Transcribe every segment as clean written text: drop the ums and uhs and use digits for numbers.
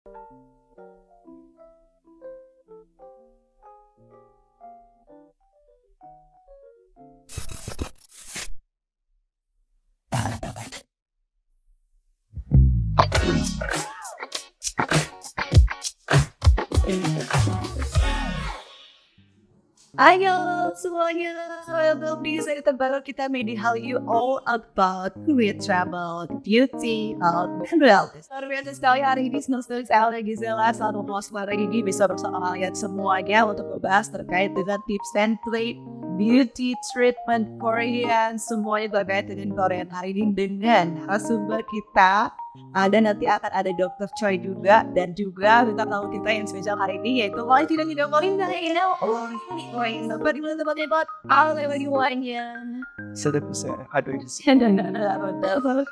Ayo semuanya, welcome di seri terbaru kita Made How You All About Career Travel, Beauty, Health, and Wellness. Luar biasa sekali hari ini, senang sekali saya Alda Gisela selalu host pada ini bisa bersama kalian semuanya untuk membahas terkait dengan tips and trick beauty treatment Korean, semuanya terkait dengan Korean hari ini dengan narasumber kita. Dan nanti akan ada Dr. Choi juga, dan juga bintang tamu kita yang spesial hari ini yaitu tidak Molinda. Bagaimana Sudah bisa, aduh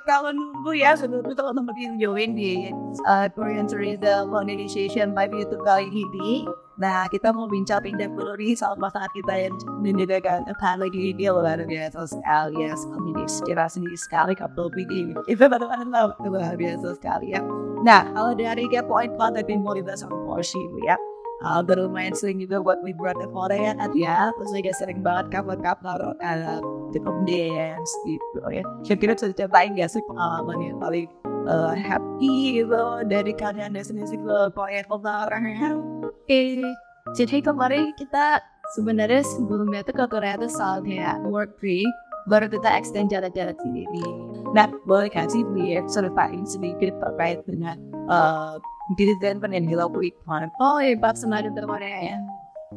kalau nunggu ya sebelum teman-teman yang join di Korean Tourism Organization by YouTube kali ini. Nah, kita mau bincang-bincang dulu nih soal pasangan kita yang menyediakan lagi dia luar biasa sekali ya, kami inspirasi sekali couple ini. Itu benar-benar luar biasa sekali ya. Nah, kalau dari poin konten yang mau dibahas sama Porsi ya, bermain sering juga buat liburan ke Korea kan ya, terus juga sering banget cover-cover di dance gitu ya. Kira-kira bisa ceritain gak sih pengalaman yang paling happy gitu dari kalian destinasi ke Korea kemarin? Jadi kemarin kita sebenarnya sebelumnya tuh ke Korea tuh soalnya work free, baru kita extend jalan-jalan sini. Nah, boleh kasih lihat ceritain sedikit terkait dengan desain yang dilakukan kemarin. Oh, hebat semangat Korea ya.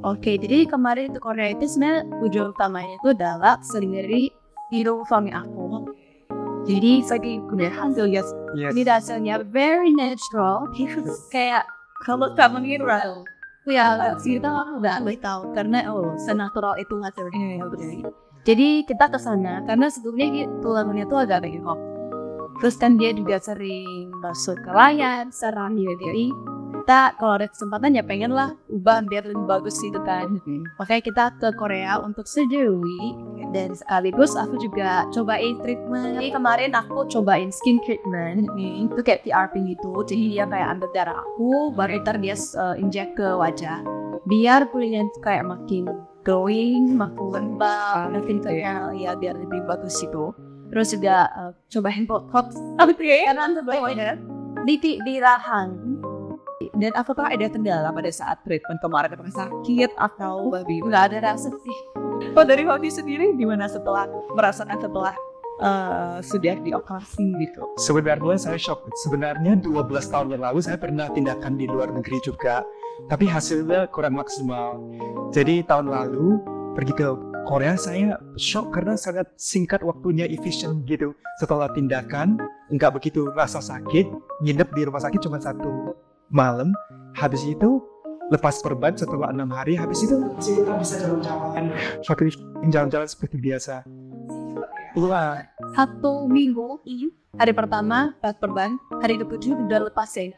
Oke, jadi kemarin itu Korea itu sebenarnya tujuan utamanya itu adalah sendiri hidup suami aku. Jadi saya punya hasil ya, ini hasilnya very natural, kayak kalau kamu viral. Ya, kita nggak tahu karena senatural itu hasilnya. Jadi kita kesana karena sebelumnya tulangnya tuh agak bengkok. Terus kan dia juga sering masuk ke layar, serang dia. Jadi kita kalau ada kesempatan ya pengen lah ubah biar lebih bagus gitu kan. Makanya kita ke Korea untuk sejauh dan sekaligus aku juga cobain treatment. Jadi kemarin aku cobain skin treatment nih, itu kayak PRP gitu. Jadi dia kayak ambil darah aku, baru ntar dia injek ke wajah biar kulitnya kayak makin glowing, makin lembab, makin kayak ya biar lebih bagus gitu. Terus juga cobain botox, karena sebenarnya di rahang. Dan apakah ada kendala pada saat treatment kemarin? Apakah sakit atau nggak ada rasa sih? Oh, dari Hobi sendiri gimana setelah merasakan setelah sudah dioperasi gitu? Sebenarnya saya shock. Sebenarnya 12 tahun yang lalu saya pernah tindakan di luar negeri juga, tapi hasilnya kurang maksimal. Jadi tahun lalu pergi ke Korea saya shock karena sangat singkat waktunya, efisien gitu. Setelah tindakan nggak begitu rasa sakit, nginep di rumah sakit cuma 1 malam. Habis itu lepas perban setelah 6 hari. Habis itu kita bisa jalan-jalan seperti biasa. Wah. 1 minggu hari pertama pas perban, hari ke-7 udah lepas ya.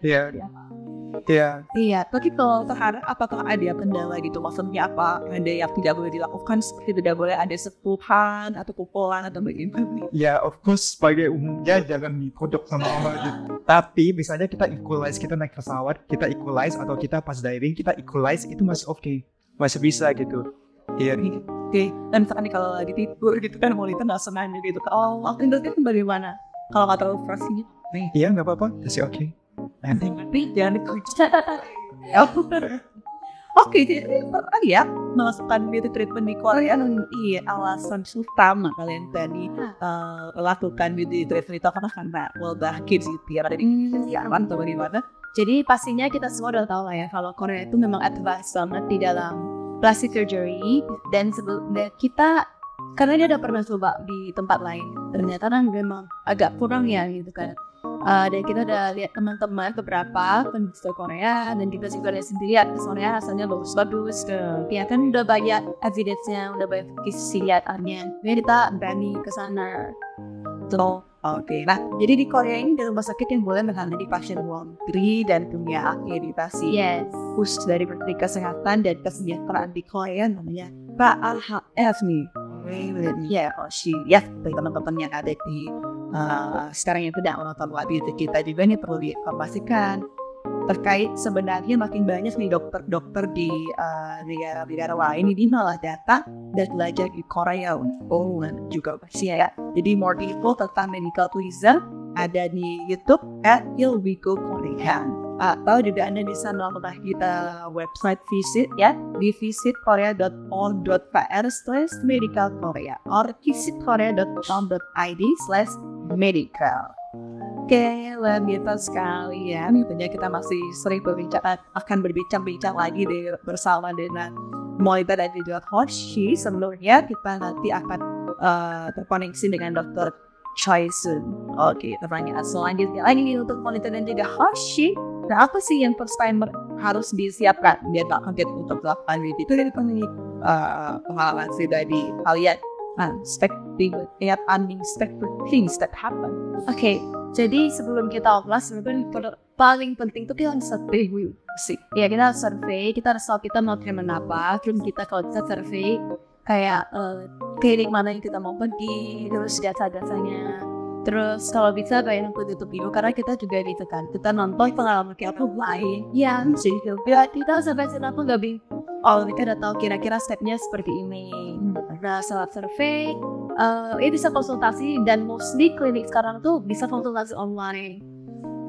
Iya, tapi kalau terhadap apakah ada kendala gitu? Maksudnya apa? Ada yang tidak boleh dilakukan seperti tidak boleh ada sentuhan atau pukulan atau bagaimana? Ya, of course, sebagai umumnya jangan dipodok sama orang gitu. Tapi misalnya kita equalize, kita naik pesawat, kita equalize, atau kita pas diving, kita equalize, itu masih oke. Masih bisa gitu. Iya. Oke. Dan misalkan kalau lagi tidur gitu kan, mau nggak senang gitu. Oh, waktu itu bagaimana? Kalau nggak terlalu fresh gitu? Iya, nggak apa-apa. Masih oke. Nanti jangan dikerja. Oke, jadi pernah ya melakukan beauty treatment di Korea? Iya, alasan utama kalian tadi lakukan beauty treatment itu karena wabah kids gitu ya, ada di Jerman atau bagaimana? Jadi pastinya kita semua udah tahu lah ya kalau Korea itu memang advance banget di dalam plastic surgery, dan sebelumnya kita karena dia udah pernah coba di tempat lain, ternyata kan memang agak kurang ya gitu kan. Dan kita udah lihat teman-teman beberapa penjual Korea, dan kita juga lihat sendiri Korea hasilnya bagus-bagus. Ya kan udah banyak evidence-nya, udah banyak lihatannya. Jadi kita berani ke sana. Oke. Nah, jadi di Korea ini di rumah sakit yang boleh menangani pasien luar negeri dan punya akreditasi khusus dari Menteri Kesehatan dan Kesejahteraan di Korea namanya PAHF nih. Ya, dari teman-teman yang ada di sekarang yang tidak menonton webisode kita juga nih perlu diinformasikan terkait sebenarnya makin banyak nih dokter-dokter di negara-negara lain ini malah datang dan belajar di Korea untuk juga Asia ya. Jadi more info tentang medical tourism ada di YouTube Here We Go Korea. Atau juga Anda bisa nonton kita website visit ya di visitkorea.org.pr/medicalkorea or visitkorea.com.id/medical. Oke, lanjut sekalian. Tentunya kita masih sering akan berbincang-bincang lagi bersama dengan Molita dan juga Hoshi. Sebelumnya kita nanti akan terkoneksi dengan Dr. Choi Sun. Oke, pertanyaan selanjutnya lagi untuk Molita dan juga Hoshi. Nah, apa sih yang first timer harus disiapkan biar tak kaget untuk melakukan itu dari pengalaman sih dari kalian unexpected things that happen. Oke, jadi sebelum kita oplas sebenarnya paling penting tuh kita survey sih. Ya, kita survey, kita harus tahu kita mau treatment apa. Terus kita kalau kita survey kayak klinik mana yang kita mau pergi, terus jasa-jasanya. Terus kalau bisa kayak tutup dulu karena kita juga gitu kan, kita nonton pengalaman kayak apa lain yang jadi kita sampai sana pun nggak bingung. Oh, kita udah tahu kira-kira stepnya seperti ini. Nah, setelah survei bisa konsultasi dan mostly klinik sekarang tuh bisa konsultasi online.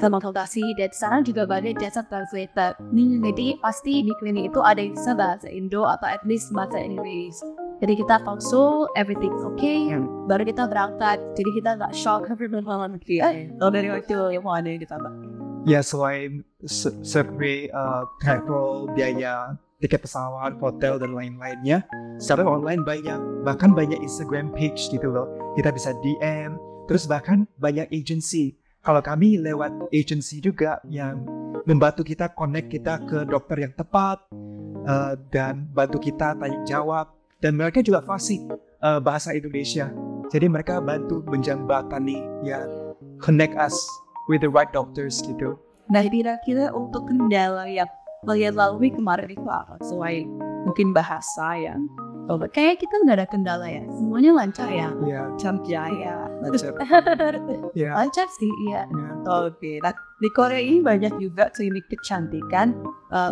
Sama konsultasi dan sekarang juga banyak jasa translator. Jadi pasti di klinik itu ada yang bisa bahasa Indo atau at least bahasa Inggris. Jadi kita konsul, everything okay, baru kita berangkat. Jadi kita nggak shock pengalaman kita. Kalau dari waktu yang mau ada yang ditambah. Ya, selain survei travel, biaya tiket pesawat, hotel dan lain-lainnya, secara online bahkan banyak Instagram page gitu loh. Kita bisa DM, terus bahkan banyak agency. Kalau kami lewat agency juga yang membantu kita connect kita ke dokter yang tepat dan bantu kita tanya jawab. Dan mereka juga fasih bahasa Indonesia. Jadi mereka bantu menjembatani ya, connect us with the right doctors gitu. Nah, kira-kira untuk kendala yang kalian lalui kemarin itu apa? Selain mungkin bahasa ya. Oh, kayak kita nggak ada kendala ya. Semuanya lancar ya. Lancar jaya. Lancar sih, iya. Oke. Nah, di Korea ini banyak juga klinik kecantikan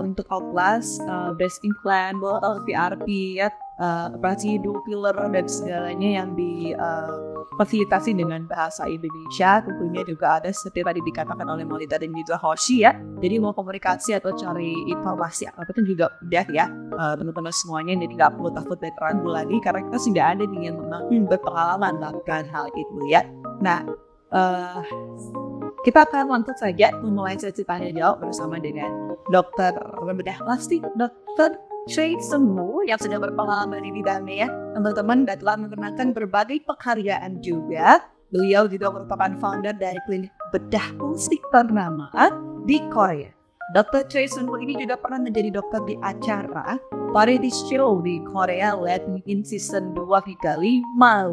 untuk oplas, breast implant, PRP ya. Operasi dual filler dan segalanya yang difasilitasi dengan bahasa Indonesia. Tentunya juga ada seperti tadi dikatakan oleh Molita dan juga Hoshi ya. Jadi mau komunikasi atau cari informasi apa itu juga udah ya teman-teman semuanya. Jadi nggak perlu takut dan ragu lagi karena kita sudah ada nih yang memang berpengalaman melakukan hal itu ya. Nah, kita akan langsung saja memulai sesi tanya jawab bersama dengan dokter bedah plastik, Dokter Choi Sun yang sudah berpengalaman di bidangnya ya, teman-teman, dan telah memenangkan berbagai penghargaan juga. Beliau juga merupakan founder dari klinik bedah plastik ternama di Korea. Dr. Choi Sun ini juga pernah menjadi dokter di acara variety show di Korea Let Me In Season 2 kali. Nah,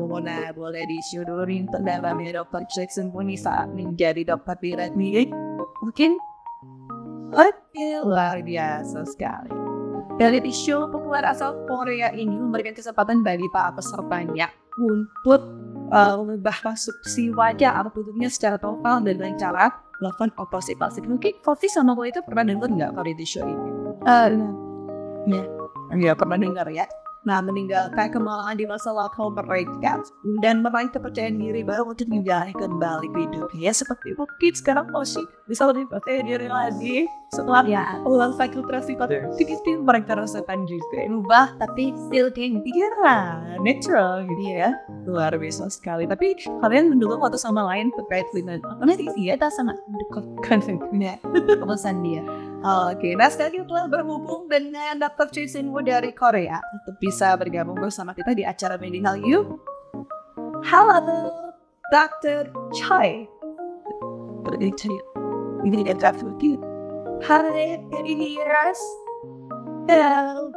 boleh di-show dulu nih untuk dalamnya Dr. Choi Sun ini saat menjadi dokter di Let Me In. Mungkin luar biasa sekali. Reality show populer asal Korea ini memberikan kesempatan bagi para pesertanya untuk mengubah konstruksi wajah atau tubuhnya secara total dan dengan cara melakukan operasi plastik. Mungkin Kofi sama gue itu pernah dengar nggak reality show ini? Ya, pernah dengar ya. Nah, meninggalkan kemalahan di masa lalu mereka dan meraih kepercayaan diri baru untuk menjalani kembali hidupnya. Ya, seperti mungkin sekarang Oshi bisa lebih percaya diri lagi setelah ulang fakultasi itu mereka rasakan juga ubah tapi still kayak natural gitu ya. Luar biasa sekali. Tapi kalian mendukung satu sama lain terkait dengan karena kita sangat dekat konsepnya keputusan dia. Oke, nah sekarang kita telah berhubung dengan Dr. Choi Sun dari Korea untuk bisa bergabung bersama kita di acara Medical You. Halo, Dr. Choi. Ini dia Dr. Choi. Hi, can you hear us? Hello.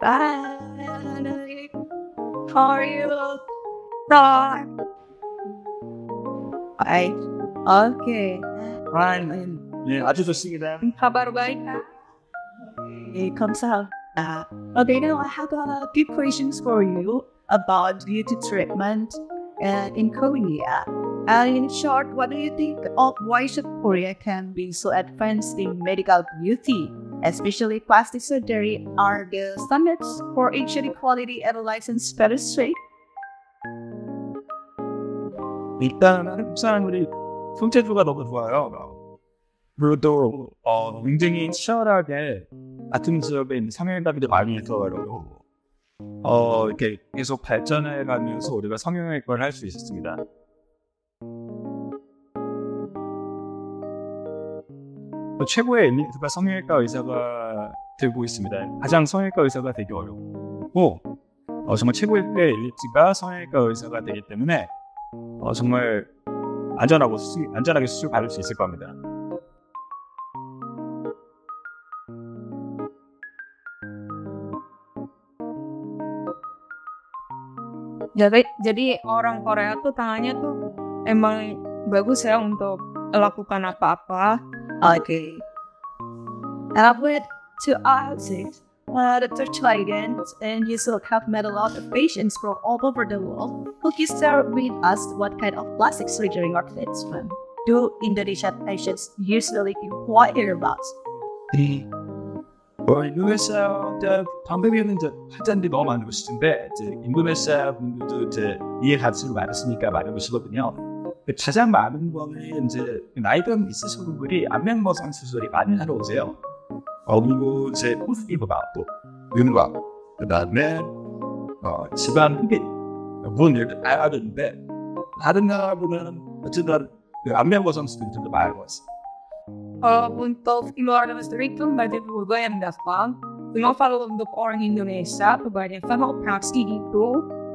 Bye. How are you? Bye. Bye. Okay. Run. 아주 좋습니다. Kabar baik. Kamsahamnida. Okay, now I have a few questions for you about beauty treatment in Korea. In short, what do you think of why should Korea can be so advanced in medical beauty, especially plastic surgery? Are the standards for ensuring quality and license very strict? 일단 한국 사람들이 손재주가 너무 좋아요. 그리고 또 굉장히 치열하게 같은 지역에 있는 성형외과들이 많이 있어가지고 이렇게 계속 발전해가면서 우리가 성형외과를 할 수 있었습니다. 또 최고의 엘리트가 성형외과 의사가 되고 있습니다. 가장 성형외과 의사가 되기 어렵고 정말 최고의 엘리트가 성형외과 의사가 되기 때문에 정말 안전하게 수술 받을 수 있을 겁니다. Jadi orang Korea tuh tangannya tuh emang bagus ya untuk melakukan apa-apa. Okay. And I went to IELTS, Dr. Chaigan, and you still have met a lot of patients from all over the world. Could you share with us what kind of plastic surgery or treatment do Indonesian patients usually inquire about? 인도네시아 방법에는 이제 환자들이 너무 많은 곳인데 인도네시아 분들도 이제 이해가치를 많으시니까 많은 곳이거든요. 가장 많은 거는 이제 나이가 있으신 분들이 안면거상 수술이 많이 하러 오세요. 그리고 이제 포스티브 받고 윤곽, 그다음에 집안 흡입 물론 이렇게 다 하는데 다른 나라보다는 어쨌든 안면거상 수술이 좀 더 많은 것 같습니다. Untuk keluar negeri itu banyak juga yang datang. Cuma kalau untuk orang Indonesia, kebanyakan operasi itu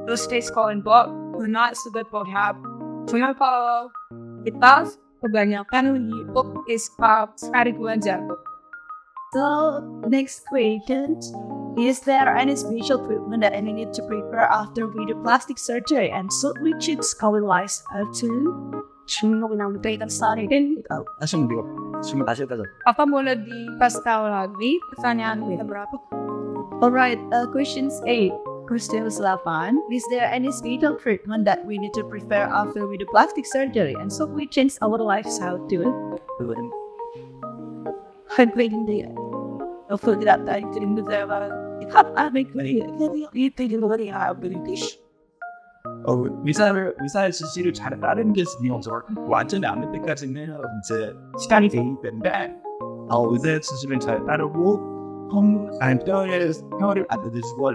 terus tes kolonbok benar sudah berhab. Cuma kalau kita kebanyakan itu sekali aja. So, next question. Is there any special treatment that I need to prepare after radioplastic surgery? And should we choose color-wise to menambahkan sarden? Apa boleh dikasih tahu lagi pertanyaan berapa? Alright, questions 8. Question 8. Is there any special treatment that we need to prepare after radioplastic surgery? And so we change our lifestyle to it? 의사의 지시를 잘 따르는 게 중요하죠. 완전히 안 될 때까지는 이제 시간이 되기 때문에 의사의 지시를 잘 따르고 혈을 안 드시고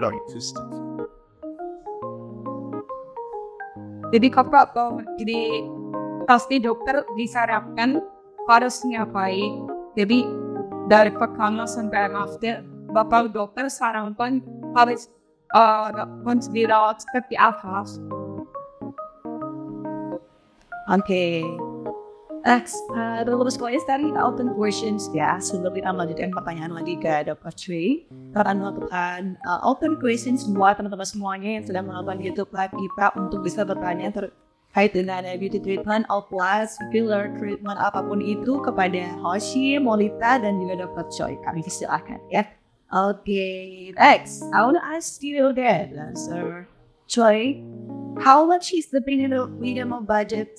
Jadi pasti dokter disarankan harus ngapain. Jadi dari pertama sampai after, bapak dokter sarankan harus dirawat seperti apa. Okay. Next, lulus kuliah tadi open questions ya. Sebelum kita melanjutkan pertanyaan lagi ke Dr. Tri, kita melakukan open questions buat teman-teman semuanya yang sedang menonton YouTube Live IPA untuk bisa bertanya terkait dengan beauty treatment, plus filler treatment apapun itu kepada Hoshi, Molita, dan juga Dr. Choi. Kami silakan ya. Okay, next, I want to ask you again, Sir Choi, how much is the minimum budget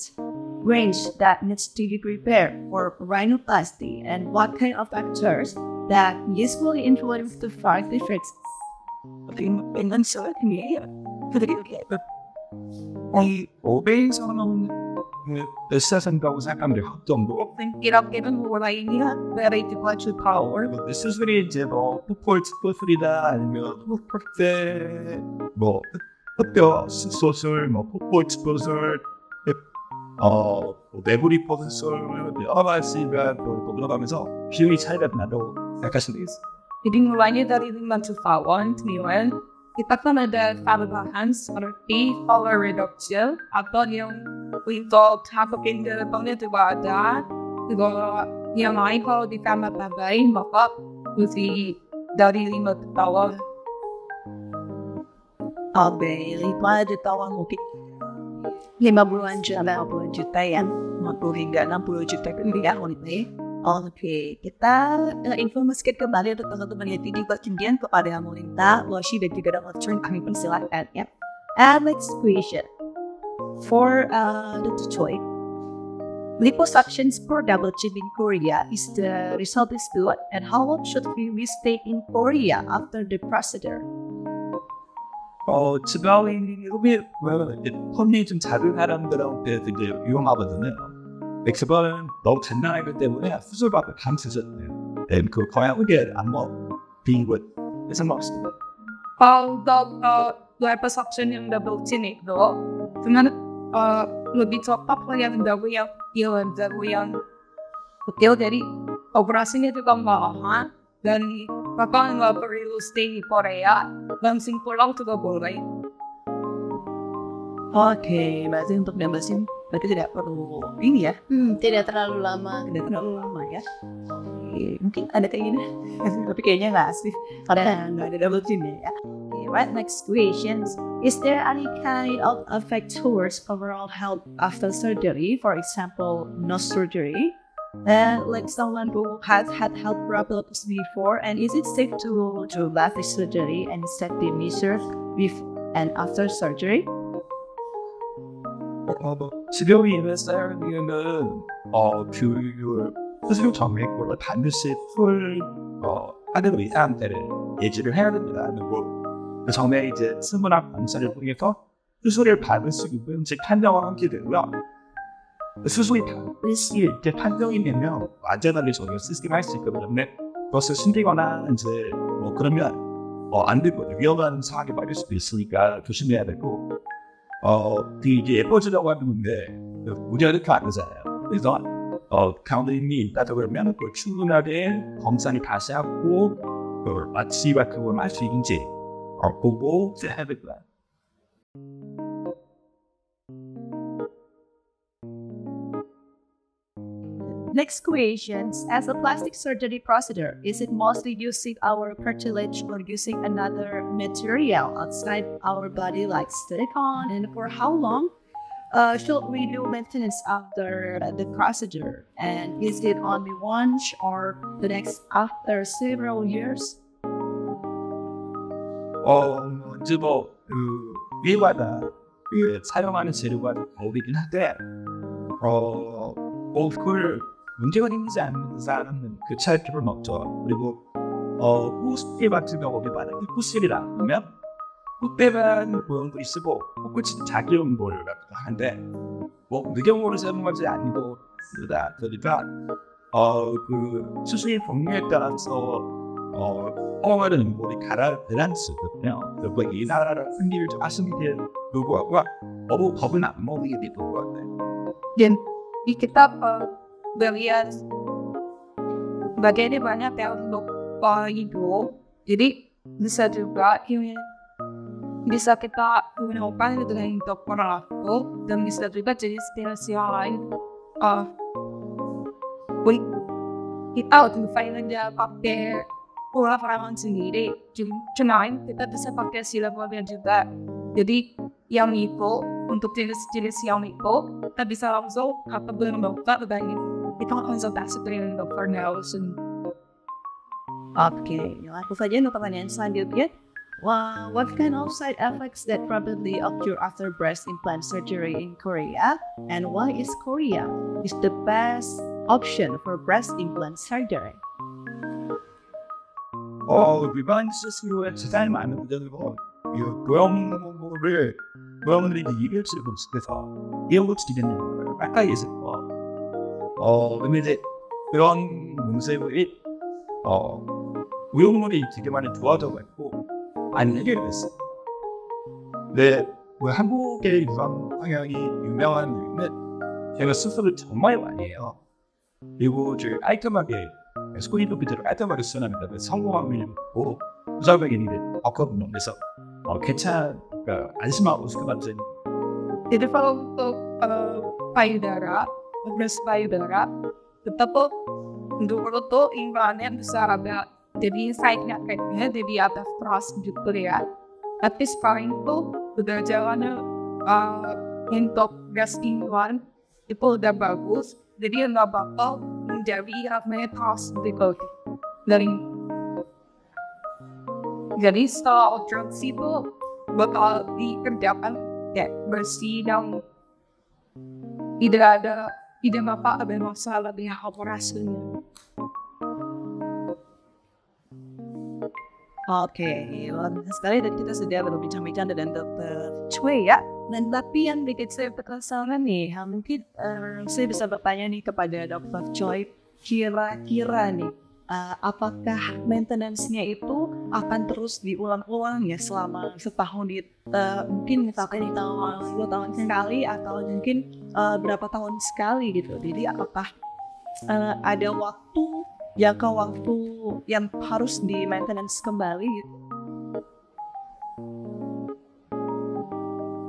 range that needs to be prepared for rhinoplasty, and what kind of factors that usually influence the price difference? 의사선다고 생각하면 돼요. 정도. Kira-kira mulai ini dari departure power. 수술이 이제 풋볼 수술이다 아니면 풋볼때 흑뼈 수술, 풋볼 수술, 내부리 수술 여러 가지가 또 들어가면서 비용이 차이가 나도 생각하시면 되겠습니다. Jadi mulainya dari 5 jutaan nilai. Kita kan ada tambahan seperti color reduction atau yang untuk tahapin depannya juga ada. Juga yang lain kalau ditambah-tambahin maka mesti dari 5 jutaan. Okay, 5 jutaan mungkin 50 juta ya, 50 hingga 60 juta rupiah wanita. Oke, kita informasikan kembali untuk teman-teman yang tidak kemudian kepada Molita, Loshi, dan juga Dr. Choi. Kami persilakan ya. And next question for Dr. Choi. liposuctions for double chin in Korea. Is the result is good? And how long should we stay in Korea after the procedure? 지방이 펌이 좀 작은 사람들한테 되게 위험하거든요. 지방은 너무 단단하기 때문에 수술받고 감수졌네요. 그 거양하게 안 being good. 그래서 먹습니다. Liposuction yung double chin itu, cuman lebih cepat yang double yang kecil, jadi operasinya juga nggak lama dan kakak nggak perlu stay di Korea, langsung pulang juga boleh. Oke, berarti untuk membership berarti tidak perlu ini ya? Tidak terlalu lama. Tidak terlalu lama ya? Oke, mungkin ada keinginan, tapi kayaknya nggak sih, karena nggak ada double chin ya. Okay, right, next questions. Is there any kind of effect towards overall health after surgery? For example, no surgery? Like someone who has had health problems before, and is it safe to do plastic surgery and set the measures with and after surgery? 치료비 임했어요. 이거는 그 수술 전에 그걸 반드시 하는 의사한테는 예지를 해야 됩니다. 그리고 그 전에 이제 스문학 검사를 통해서 수술을 받을 수 있는지 판정을 하게 되고요. 수술이 반드시 이렇게 판정이 되면 안전하게 저희가 시스템할 수 있기 때문에 그것을 숨기거나 이제 그러면 안 되거든요. 위험한 상황에 빠질 수도 있으니까 조심해야 되고 이게 예뻐지려고 하는 건데 우리가 이렇게 안 되잖아요. 그래서 강도님이 있다고 그러면 충분하게 검사를 다시 하고 마취 같은 걸 할 수 있는지 보고 해야 될 거야. Next questions. As a plastic surgery procedure, is it mostly using our cartilage or using another material outside our body like silicone? And for how long should we do maintenance after the procedure? And is it only once or the next after several years? 이제 위에마다 사용하는 재료가 다르긴 한데 그걸 문제가 생기지 않는 사람은 그 차일 필요는 없죠. 그리고 호스피 같은 경우에 만약에 호스피라 그러면 꽃배만 모형도 있고 꽃이 작은 걸 하는데 늑경으로 사용하지 아니고 그러니까 그 수술 종류에 따라서 허가는 인물이 밸런스거든요. 그리고 이 나라를 승리를 좀 하시는 게 누구하고 법은 안 먹이게 되는 것 같아요. Dan di kita bagian bagiannya banyak ya untuk hidup, jadi bisa juga bisa kita gunakan dengan untuk laku dan bisa juga jadi inspirasi yang lain. Kita untuk aja pakai pola perawatan sendiri, cuman kita bisa pakai silikon juga. Jadi yang itu untuk jenis-jenis yang itu kita bisa langsung belum dokter dan kita konsultasi dengan dokter Nelson. Oke, langsung saja untuk pertanyaan selanjutnya. What kind of side effects that probably occur after breast implant surgery in Korea? And why is Korea the best option for breast implant surgery? 위반 수술에 재산이 많은 분들은 모형들이 이별치를 못해서 이용치되는 거예요. 가까이 있을 거. 근데 이제 그런 문제들이 모형물이 되게 많이 좋아져 있고 안 해결됐어요. 근데 한국의 유방 성형이 유명한 이유는 제가 수술을 정말 많이 해요. 그리고 좀 깔끔하게 스코이노피드로 깔끔하게 수술합니다. 성공함을 있고 부작용이 없거든요. 그래서 괜찮으니까 안심하고 수술받지. Jadi kalau untuk payudara, breast payudara, tetap dulu tuh implannya besar ada, jadi side-nya kayaknya jadi atas terus gitu ya. Tapi sekarang itu udah jalannya untuk breast implant itu udah bagus, jadi nggak bakal menjadi namanya terus gitu dari. Jadi setelah operasi itu bakal dikerjakan kayak bersih dan tidak ada tidak apa ada masalah dengan operasinya. Oke, luar biasa sekali dan kita sudah berbincang-bincang dengan Dokter Choi ya. Dan tapi yang bikin saya penasaran nih, mungkin saya bisa bertanya nih kepada Dokter Choi, kira-kira nih, apakah maintenance-nya itu akan terus diulang-ulang ya selama setahun mungkin misalkan di tahun 2 tahun sekali atau mungkin berapa tahun sekali gitu. Jadi apakah ada jangka waktu yang harus di maintenance kembali gitu?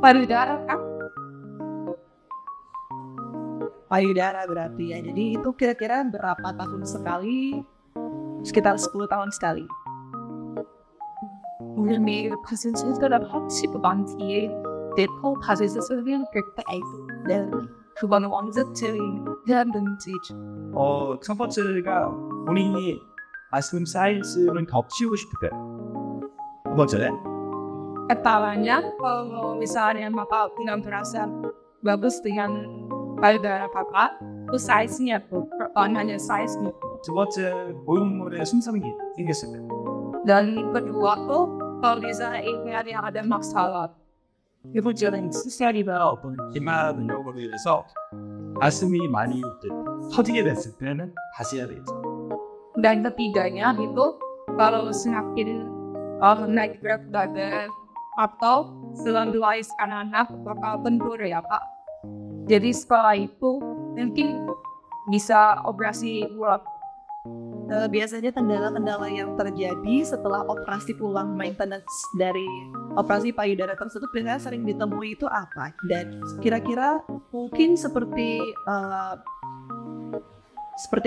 Payudara kan? Payudara berarti ya. Jadi itu kira-kira berapa tahun sekali? Sekitar 10 tahun sekali. Med patienter der har psykobanti, det på pasientservice 그때 네 그거는 원저트인 대한민국. 첫 번째가 본인이 말씀 사이즈는 겹치고 싶을 때. 두 번째는 Kepalanya kalau misalnya Bapak tidak merasa bagus dengan payudara Bapak, itu size-nya tuh, hanya size-nya. 두 번째 모형물에 숨성이 생겼을 때. Dan kedua tuh, kalau misalnya ini ada masalah, itu jalan sosialnya. 심한 운동으로 인해서 가슴이 많이 터지게 됐을 때는 다시 해야 되겠죠. Dan ketiganya itu, kalau semakin naik berat badan atau selanjutnya anak-anak bakal bentur ya Pak. Jadi setelah itu mungkin bisa operasi ulang. Biasanya kendala-kendala yang terjadi setelah operasi pulang maintenance dari operasi payudara tersebut biasanya sering ditemui itu apa? Dan kira-kira mungkin seperti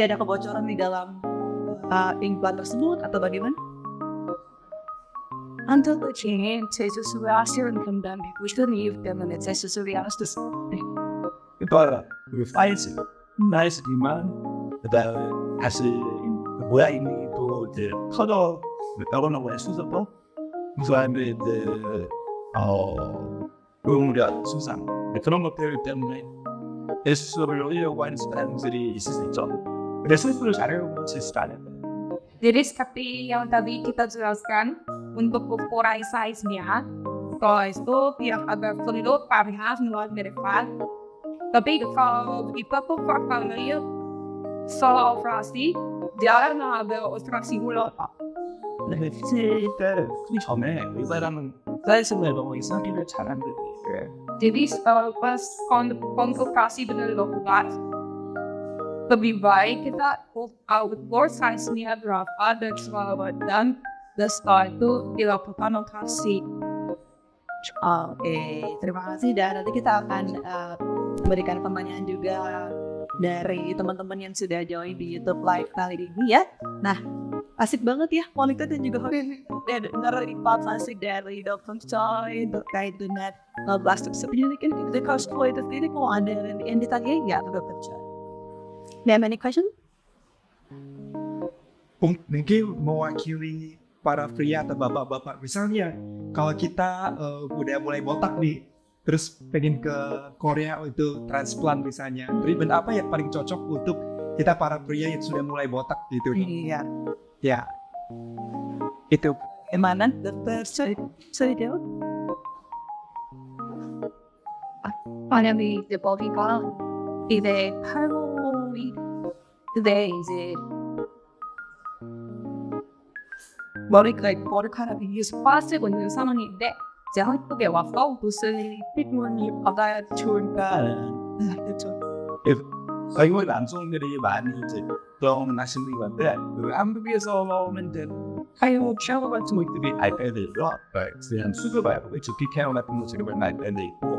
ada kebocoran di dalam implan tersebut atau bagaimana? Untuk kecilnya, saya sesuai hasil dan bikushani dengan saya sesuai hasil. 그러니까 그 사이즈만 그다음에 다시 모양이 또 이제 터져 나오는 거에 순서도 그다음에 이제 용량 수상 그런 것들 때문에 수술을 하려고 하는 사람들이 있을 수 있죠. 근데 수술을 잘하려고 실수도 안 해요. Jadi seperti yang tadi kita jelaskan, untuk ukuran size-nya, kalau itu yang agak perlu variasi melalui depan. Tapi kalau kita tuh pakai soal operasi, jangan ada operasi ulang. 근데 때 전에 의사라는 사이즈를 너무 이상하게 잘안 되게. Jadi pas konsultasi dengan dokter, lebih baik kita ukur size-nya berapa dan segala macam. Dan setelah itu dilakukan operasi. Oke, terima kasih. Dan nanti kita akan memberikan pertanyaan juga dari teman-teman yang sudah join di YouTube Live kali ini ya. Nah, asik banget ya kualitas dan juga dengar informasi dari Dr. Choi terkait dengan plastik sebenarnya kan kita harus kualitas ini kalau ada yang ditanyain nggak Dr. Choi? Do you have any question? Mungkin mewakili para pria atau bapak-bapak misalnya kalau kita udah mulai botak nih terus pengen ke Korea untuk transplant misalnya treatment apa yang paling cocok untuk kita para pria yang sudah mulai botak gitu Iya. ya itu Gimana Dr. Choi? 만약에 이제 머리가 이제 팔목이 이제 머리카락이 빠지고 있는 상황인데 이제 한국에 와서 무슨 피부를 받아야 좋을까? 이거 남성들이 많이 이제 걱정하시는 건데 그 한국에서는 하이모 샤워 같은 것들이 알배들이요 그냥 수술하고 두피 케어 같은 거 지금 알배도 있고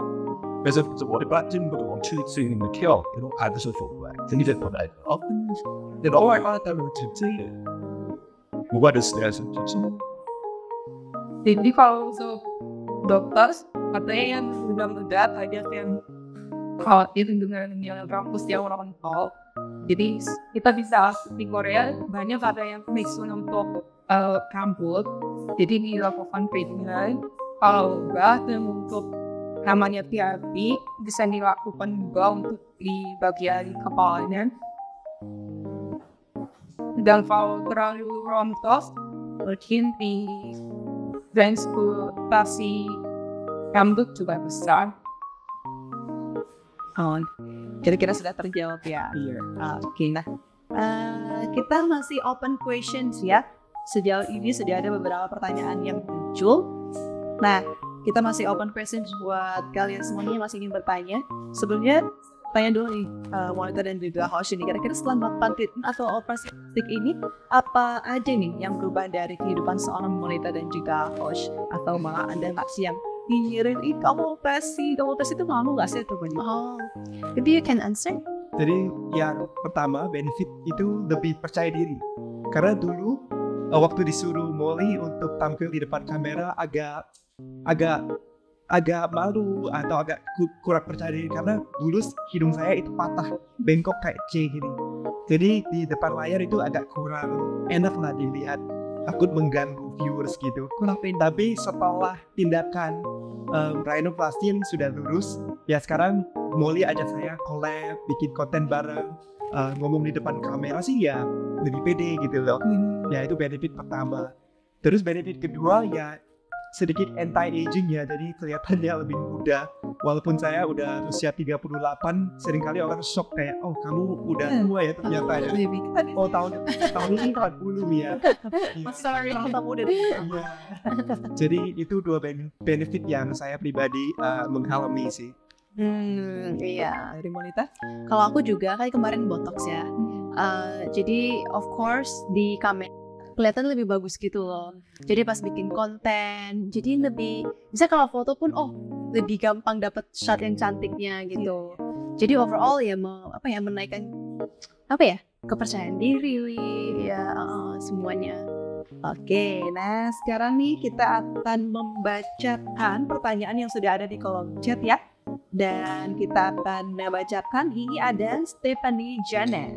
그래서 머리 빠지는 것도 멈출 수 있는 케어 이런 거 받으셔도 좋고요 등이 됐거나 근데 너무 알바하다면 진짜 뭐가 됐어야 진짜 Jadi kalau untuk dokter katanya yang muda-muda banyak yang khawatir dengan yang rambut yang rontok. Jadi kita bisa di Korea banyak ada yang mixun untuk rambut. Jadi dilakukan treatment. Kalau enggak dan untuk namanya terapi bisa dilakukan juga untuk di bagian kepalanya. Dan kalau terlalu rontok, mungkin di transportasi rambut juga besar. Oh, kira-kira sudah terjawab ya. Iya. Oke, nah kita masih open questions ya. Sejauh ini sudah ada beberapa pertanyaan yang muncul. Nah, kita masih open questions buat kalian semuanya yang masih ingin bertanya. Sebelumnya, tanya dulu nih, Monita dan juga host ini. Kira-kira setelah melakukan treatment atau operasi plastik ini, apa aja nih yang berubah dari kehidupan seorang Monita dan juga host? Atau malah ada nggak sih yang nyinyirin, kamu operasi itu malu nggak sih? Oh, maybe you can answer. Jadi yang pertama benefit itu lebih percaya diri. Karena dulu waktu disuruh Molly untuk tampil di depan kamera agak malu atau agak kurang percaya diri karena dulu hidung saya itu patah, bengkok kayak C gini. Jadi di depan layar itu agak kurang enak lah dilihat, takut mengganggu viewers gitu. Tapi setelah tindakan rhinoplasty sudah lurus, ya sekarang Molly ajak saya collab, bikin konten bareng, ngomong di depan kamera sih ya lebih pede gitu loh. Ya itu benefit pertama. Terus benefit kedua ya sedikit anti-aging ya, jadi kelihatannya lebih muda. Walaupun saya udah usia 38, seringkali orang shock kayak, oh kamu udah tua ya ternyata ya. Oh tahun ini 40 ya. Sorry, kamu udah tua. Jadi itu dua benefit yang saya pribadi mengalami sih. Iya, dari Monita. Kalau aku juga kan kemarin botox ya. Jadi of course di kamera kelihatan lebih bagus gitu loh. Jadi pas bikin konten, jadi lebih bisa kalau foto pun lebih gampang dapat shot yang cantiknya gitu. Jadi overall ya menaikkan kepercayaan diri ya semuanya. Oke, nah sekarang nih kita akan membacakan pertanyaan yang sudah ada di kolom chat ya. Dan kita akan membacakan, ini ada Stephanie Janet.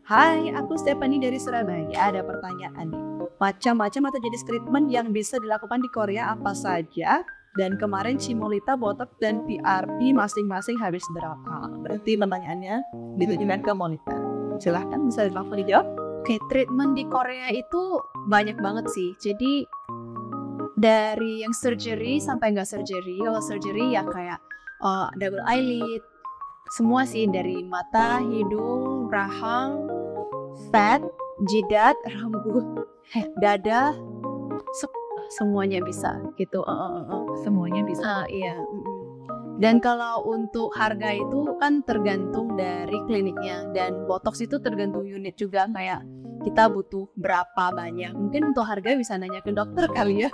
Hai, aku Stephanie dari Surabaya. Ada pertanyaan nih. Macam-macam atau jenis treatment yang bisa dilakukan di Korea apa saja? Dan kemarin Cimolita, botox dan PRP masing-masing habis berapa? Berarti pertanyaannya ditujukan ke Monita. Silahkan bisa langsung dijawab. Oke, treatment di Korea itu banyak banget sih. Jadi dari yang surgery sampai nggak surgery. Kalau surgery ya kayak double eyelid, semua sih dari mata, hidung, rahang, fat, jidat, rambut, dada, semuanya bisa gitu. Semuanya bisa. Iya. Dan kalau untuk harga itu kan tergantung dari kliniknya, dan botox itu tergantung unit juga, kayak kita butuh berapa banyak. Mungkin untuk harga bisa nanya ke dokter kali ya.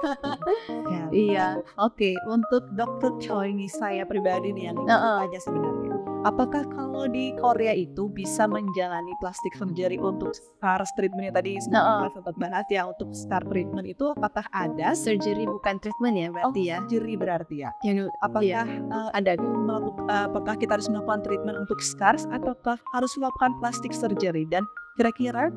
Iya. Oke, untuk Dokter Choi ini saya pribadi nih yang aja sebenarnya. Apakah kalau di Korea itu bisa menjalani plastik surgery untuk scars treatment yang tadi sempat bahas ya, untuk scar treatment itu apakah ada? Surgery bukan treatment ya berarti ya? Surgery berarti ya. Apakah ada apakah kita harus melakukan treatment untuk scars ataukah harus melakukan plastik surgery? Dan kira-kira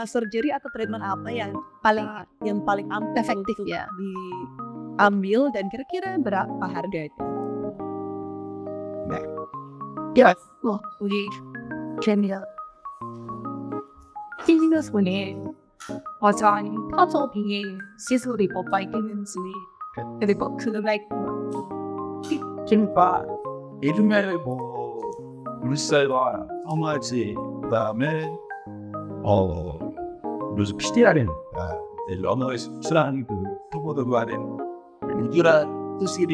surgery atau treatment apa yang paling efektif ya diambil dan kira-kira berapa harganya? Yes, 우리 제니가 비즈니스 분이 어떤 커터빙의 시술이 뭐가 있는지 그리고 like 김밥 이름에 뭐 물살과 어마지 그다음에 무슨 PD라는 언어에서 쓰라는 그 토보도 하는 유주란 뜻이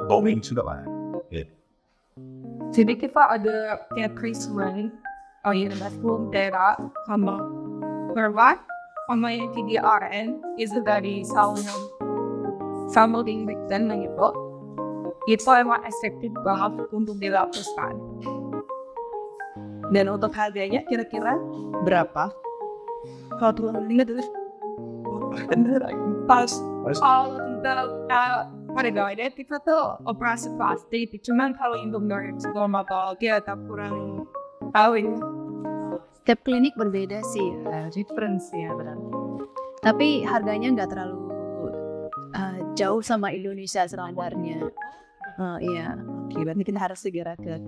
너무 인수가 많아요. 예. Jadi kita ada kayak treatment universal daerah sama berat sama yang PDRN itu dari sampling dan itu emang efektif banget untuk dilakukan. Dan untuk harganya kira-kira berapa? Kalau tuh ingat terus pas pada gawainya kita tuh operasi plastik, cuman kalau untuk normal dia tak kurang tahu ini. Setiap klinik berbeda sih, difference ya berarti. Tapi harganya nggak terlalu jauh sama Indonesia standarnya. Iya. Oke, berarti kita harus segera ke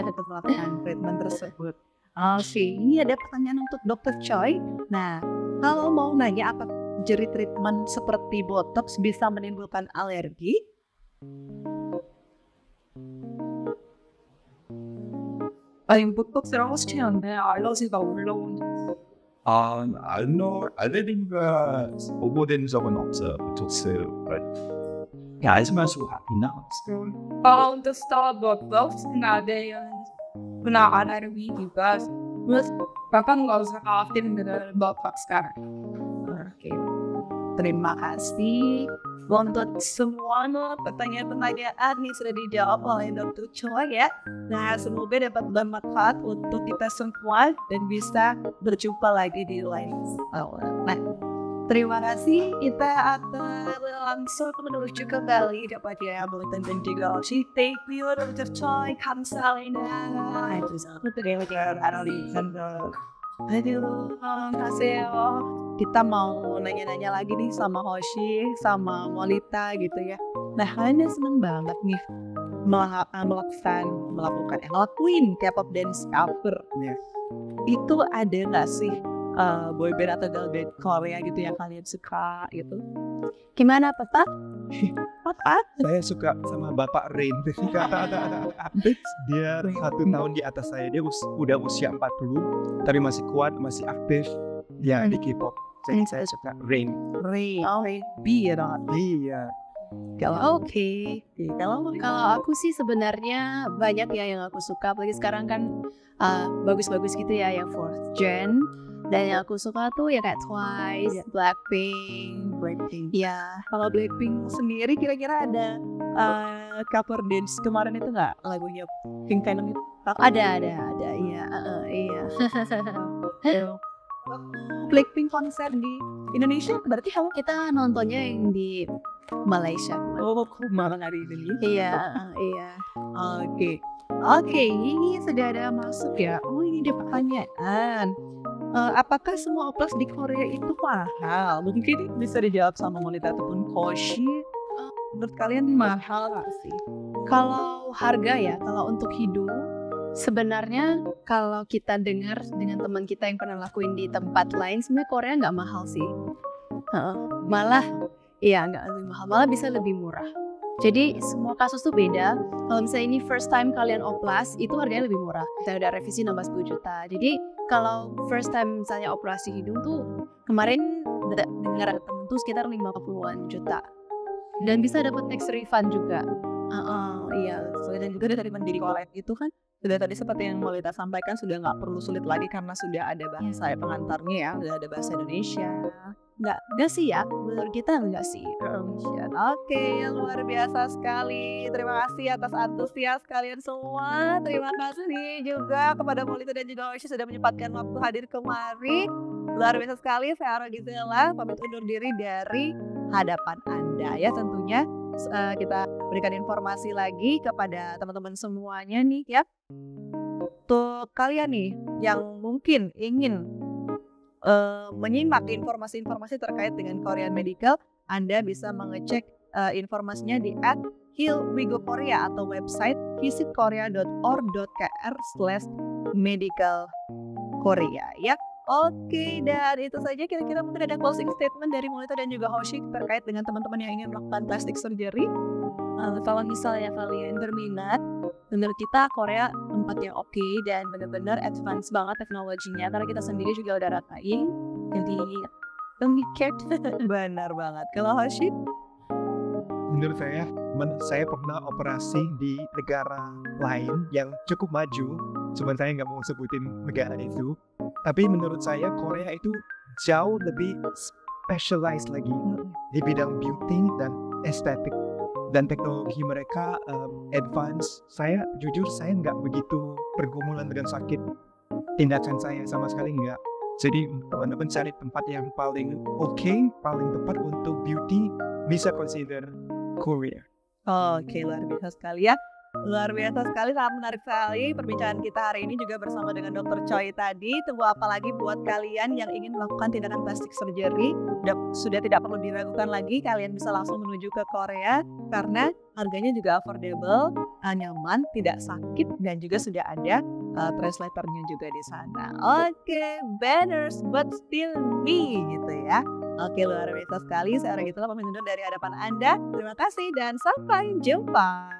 untuk melakukan treatment tersebut. Oke, ini ada pertanyaan untuk Dr. Choi. Nah, kalau mau nanya apa jeri treatment seperti botox bisa menimbulkan alergi? 아니 보톡스랑 호스팅인데 알러지가 올라온 알레르기가 보고된 적은 없어요. 보톡스. 알지만 있나? untuk Starbucks nggak ada yang kena alergi juga. Terus Bapak nggak usah khawatir dengan Bapak sekarang. Oke, terima kasih untuk semua pertanyaan-pertanyaan nih sudah dijawab oleh Dr. Choi ya. Nah, semoga dapat bermanfaat untuk kita semua dan bisa berjumpa lagi di lain kesempatan. Nah, terima kasih. Kita akan langsung menuju kembali kepada Bulletin dan juga Oshi. Thank you Dr. Choi. 감사합니다. terima kasih. Kita mau nanya-nanya lagi nih sama Hoshi, sama Molita gitu ya. Nah, kalian seneng banget nih ngelakuin K-pop dance cover. Itu ada nggak sih boyband atau girl band Korea gitu yang kalian suka gitu? Gimana, Papa? Saya suka sama Bapak Rain. Dia 1 tahun di atas saya. Dia udah usia 40, tapi masih kuat, masih aktif. Ya, di K-pop. Jadi saya suka Rain. B ya dong. Iya. Oke. Kalau Aku sih sebenarnya banyak ya yang aku suka, apalagi sekarang kan bagus-bagus gitu ya yang 4th gen. Dan yang aku suka tuh ya kayak Twice, Blackpink. ya, kalau Blackpink sendiri kira-kira ada cover dance kemarin itu nggak lagunya Pink Venom itu? Ada, iya. Blackpink konser di Indonesia berarti kamu Kita nontonnya yang di Malaysia. malah hari ini. Iya. Oke, ini sudah ada masuk ya. Oh, ini ada pertanyaan. Apakah semua oplas di Korea itu mahal? Mungkin bisa dijawab sama Molita ataupun Koshi. Menurut kalian mahal nggak sih? Kalau harga ya, kalau untuk hidung, sebenarnya kalau kita dengar dengan teman kita yang pernah lakuin di tempat lain, sebenarnya Korea nggak mahal sih. Malah, iya nggak lebih mahal, malah bisa lebih murah. Jadi semua kasus tuh beda. Kalau misalnya ini first time kalian oplas, itu harganya lebih murah. Kita udah revisi nambah 10 juta. Jadi kalau first time misalnya operasi hidung tuh kemarin dengar temen tuh sekitar 50-an juta. Dan bisa dapat tax refund juga. Iya, dan juga dari Mandiri Collect itu kan sudah tadi seperti yang Molita sampaikan sudah nggak perlu sulit lagi karena sudah ada bahasa pengantarnya ya, sudah ada bahasa Indonesia. Nggak sih ya, menurut kita nggak sih. Oke, luar biasa sekali. Terima kasih atas antusias kalian semua. Terima kasih juga kepada Molita dan juga Oshi sudah menyempatkan waktu hadir kemari. Luar biasa sekali. Saya Ara Gizela pamit undur diri dari hadapan Anda ya tentunya. Kita berikan informasi lagi kepada teman-teman semuanya nih ya. Untuk kalian nih yang mungkin ingin menyimak informasi-informasi terkait dengan Korean Medical, Anda bisa mengecek informasinya di @HealWeGoKorea atau website visitkorea.org.kr/medicalkorea ya. Oke, dan itu saja kira-kira mungkin ada closing statement dari Molita dan juga Hoshi terkait dengan teman-teman yang ingin melakukan plastic surgery. Kalau misalnya kalian berminat, menurut kita Korea tempat yang oke dan benar-benar advance banget teknologinya karena kita sendiri juga udah ratain. Jadi pemikiran benar banget. Kalau Hoshi? Menurut saya pernah operasi di negara lain yang cukup maju. Cuman saya nggak mau sebutin negara itu. Tapi menurut saya Korea itu jauh lebih specialized lagi di bidang beauty dan estetik. Dan teknologi mereka advance. Jujur saya nggak begitu pergumulan dengan sakit. Tindakan saya sama sekali nggak. Jadi teman-teman cari tempat yang paling oke, paling tepat untuk beauty, bisa consider Korea. Oke, luar biasa sekali ya. Luar biasa sekali, sangat menarik sekali perbincangan kita hari ini juga bersama dengan Dr. Choi tadi. Tunggu apa lagi buat kalian yang ingin melakukan tindakan plastik surgery? Sudah tidak perlu diragukan lagi, kalian bisa langsung menuju ke Korea karena harganya juga affordable, nyaman, tidak sakit, dan juga sudah ada translatornya juga di sana. Oke, banners but still me gitu ya. Oke, luar biasa sekali. Saya Regitula pamit undur dari hadapan Anda. Terima kasih dan sampai jumpa.